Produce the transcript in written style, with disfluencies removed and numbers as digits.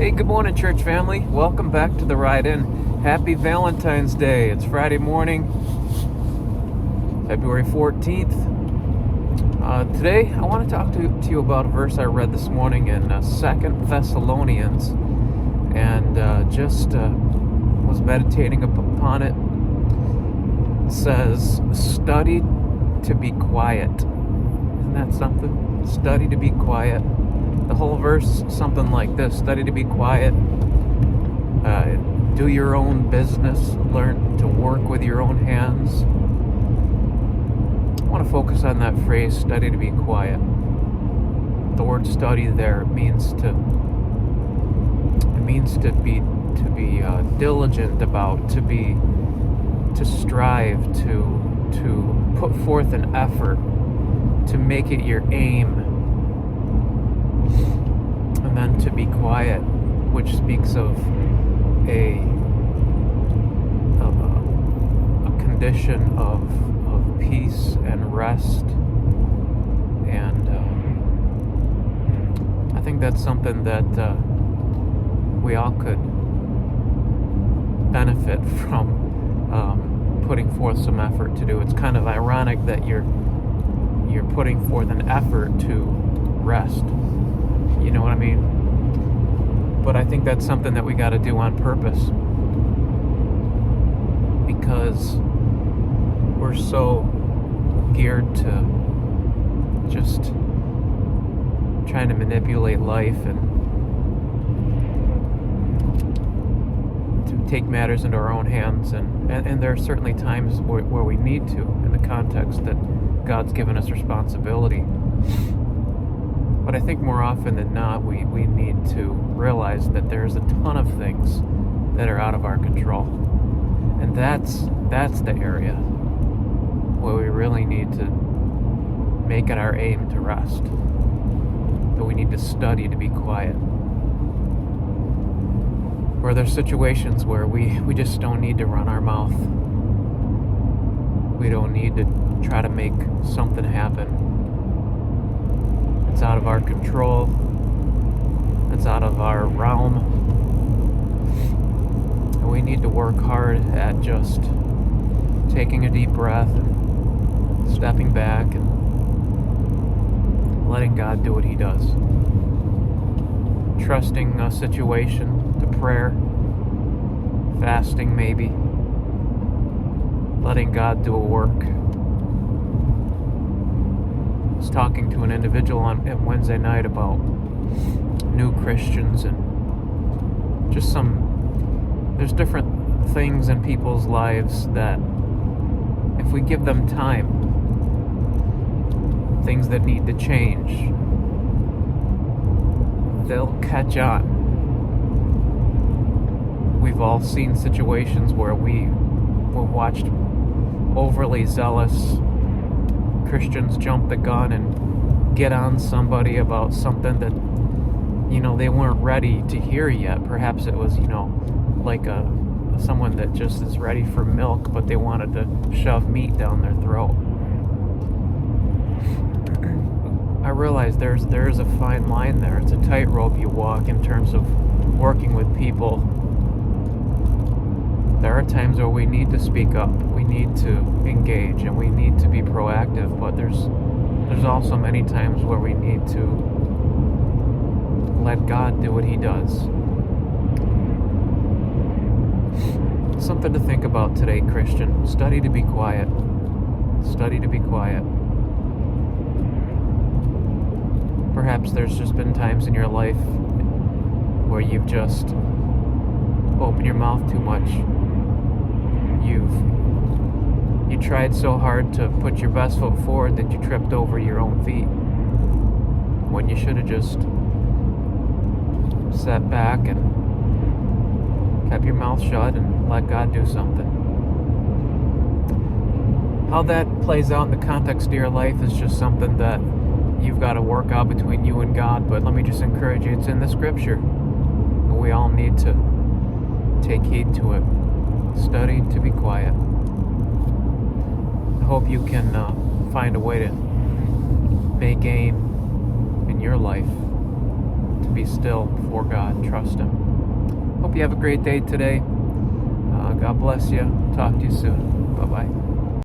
Hey, good morning, church family. Welcome back to the Ride In. Happy Valentine's Day. It's Friday morning, February 14th. Today, I want to talk to you about a verse I read this morning in 2 Thessalonians, and just was meditating upon it. It says, study to be quiet. Isn't that something? Study to be quiet. The whole verse, something like this: study to be quiet, do your own business, learn to work with your own hands. I want to focus on that phrase, study to be quiet. The word study there means to be diligent about, to strive, to put forth an effort, to make it your aim. And then to be quiet, which speaks of a condition of peace and rest. And I think that's something that we all could benefit from putting forth some effort to do. It's kind of ironic that you're putting forth an effort to rest. You know what I mean? But I think that's something that we got to do on purpose, because we're so geared to just trying to manipulate life and to take matters into our own hands. And there are certainly times where we need to, in the context that God's given us responsibility. But I think more often than not, we need to realize that there's a ton of things that are out of our control. And that's the area where we really need to make it our aim to rest. That we need to study to be quiet. Where there's situations where we just don't need to run our mouth. We don't need to try to make something happen. It's out of our control. It's out of our realm. And we need to work hard at just taking a deep breath and stepping back and letting God do what He does. Trusting a situation to prayer, fasting maybe, letting God do a work. I was talking to an individual on Wednesday night about new Christians and just there's different things in people's lives that if we give them time, things that need to change, they'll catch on. We've all seen situations where we've watched overly zealous Christians jump the gun and get on somebody about something that, they weren't ready to hear yet. Perhaps it was, like someone that just is ready for milk, but they wanted to shove meat down their throat. I realize there is a fine line there. It's a tightrope you walk in terms of working with people. There are times where we need to speak up, we need to engage, and we need to be proactive, but there's also many times where we need to let God do what He does. Something to think about today, Christian. Study to be quiet. Study to be quiet. Perhaps there's just been times in your life where you've just opened your mouth too much. You tried so hard to put your best foot forward that you tripped over your own feet, when you should have just sat back and kept your mouth shut and let God do something. How that plays out in the context of your life is just something that you've got to work out between you and God. But let me just encourage you, it's in the scripture, and we all need to take heed to it. Study to be quiet. I hope you can find a way to make aim in your life to be still before God, trust Him. Hope you have a great day today. God bless you. Talk to you soon. Bye-bye.